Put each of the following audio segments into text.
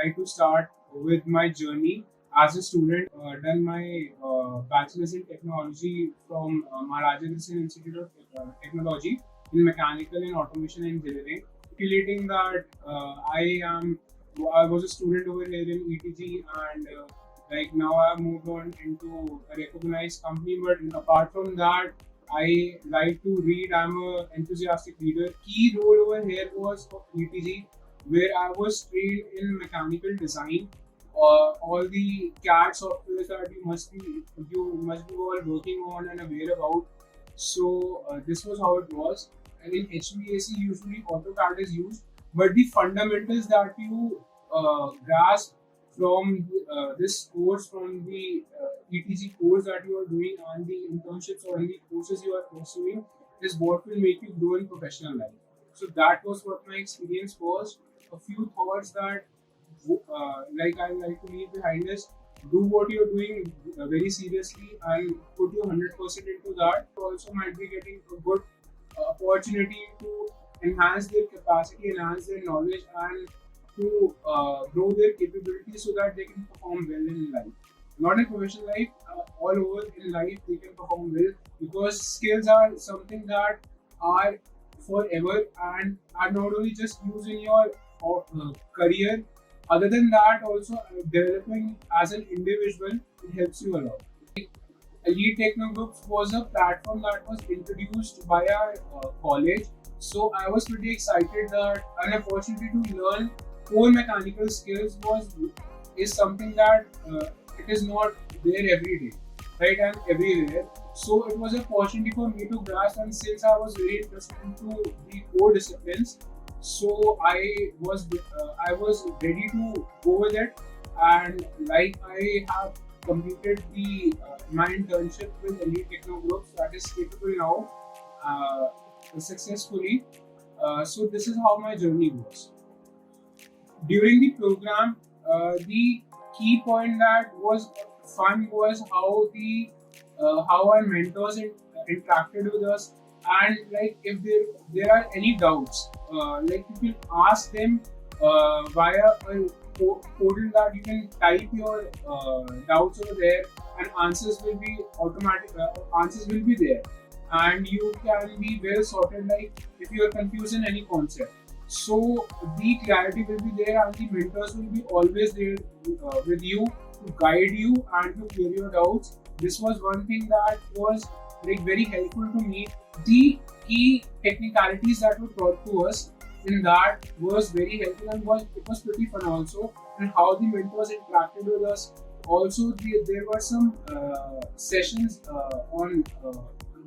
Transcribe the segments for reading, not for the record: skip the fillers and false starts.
like to start with my journey as a student. Done my bachelor's in technology from Maharaja Institute of Technology in mechanical and automation engineering. Calculating that I was a student over here in ETG, and like now I've moved on into a recognized company. But apart from that, I like to read. I'm a enthusiastic reader. Key role over here was of ETG, where I was trained in mechanical design. All the CAD softwares that you must be all working on and aware about. So this was how it was. And in HVAC, usually AutoCAD is used, but the fundamentals that you grasp from this course, from the ETG course that you are doing, and the internships or the courses you are pursuing, is what will make you grow in professional life. So that was what my experience was. A few thoughts that like I like to leave behind is: do what you're doing very seriously and put your 100% into that. Also, might be getting a good opportunity to enhance their capacity, enhance their knowledge, and to grow their capabilities so that they can perform well in life. Not in professional life, all over in life they can perform well, because skills are something that are forever and are not only just used in your career. Other than that, also developing as an individual, it helps you a lot. Elite Techno Groups was a platform that was introduced by our college. So I was pretty excited that an opportunity to learn core mechanical skills is something that it is not there every day, right, and everywhere. So it was an opportunity for me to grasp, and since I was very interested into the core disciplines, so I was ready to go with it. And like I have completed the my internship with Elite Techno Groups, that is capable now successfully. So this is how my journey was. During the program, the key point that was fun was how our mentors interacted with us, and like if there are any doubts, like you can ask them via a portal that you can type your doubts over there, and answers will be automatic. Answers will be there, and you can be well sorted. Like if you are confused in any concept, so the clarity will be there, and the mentors will be always there with you to guide you and to clear your doubts. This was one thing that was like very helpful to me. The key technicalities that were taught to us in that was very helpful, and it was pretty fun also. And how the mentors interacted with us. Also, there were some sessions on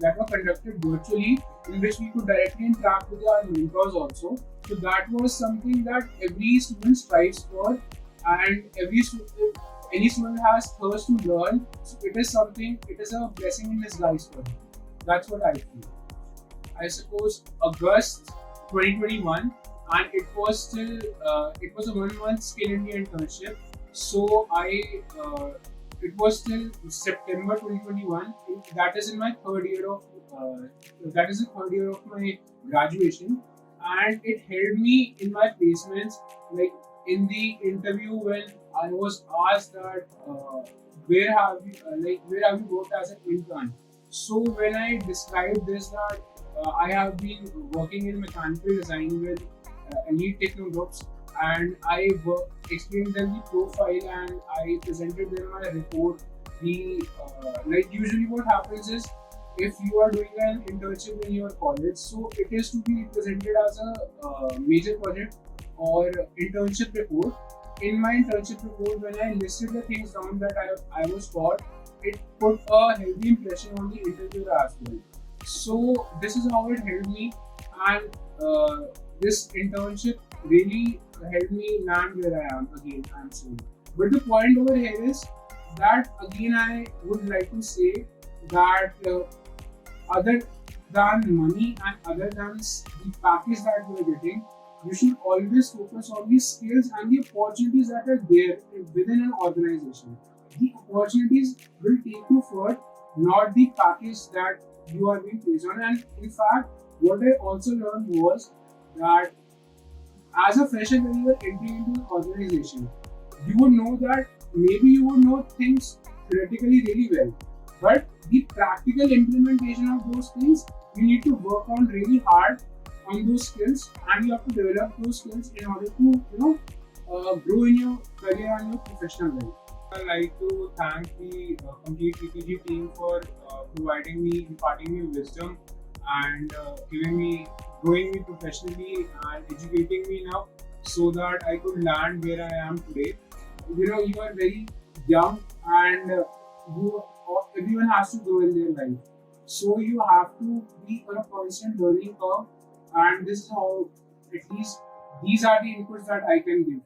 that were conducted virtually, in which we could directly interact with our mentors also. So that was something that every student strives for, and if any student has thirst to learn, so it is something. It is a blessing in disguise for them. That's what I feel. I suppose August 2021, and it was a 1 month skill India internship. So it was till September 2021. That is in my third year of that is the third year of my graduation, and it helped me in my placements. Like in the interview, when I was asked that where have you worked as an intern. So when I described this, that I have been working in mechanical design with Elite Techno Groups, and explained them the profile, and I presented them my report. Like usually what happens is, if you are doing an internship in your college, so it is to be presented as a major project or internship report. In my internship report, when I listed the things down that I was taught, it put a healthy impression on the interviewer as well. So this is how it helped me, and this internship really helped me land where I am again. I'm saying, but the point over here is that again I would like to say that other than money and other than the package that you are getting, you should always focus on the skills and the opportunities that are there within an organization. The opportunities will take you forward, not the package that you are being placed on. And in fact, what I also learned was that as a fresher, when you are entering into an organization, you would know that maybe you would know things theoretically really well, but the practical implementation of those things, you need to work on really hard on those skills, and you have to develop those skills in order to grow in your career and your professional life. I'd like to thank the complete PPG team for providing me, imparting me wisdom, and giving me, growing me professionally and educating me enough so that I could land where I am today. You are very young, and everyone has to grow in their life. So you have to be on a constant learning curve, and this is how, at least these are the inputs that I can give.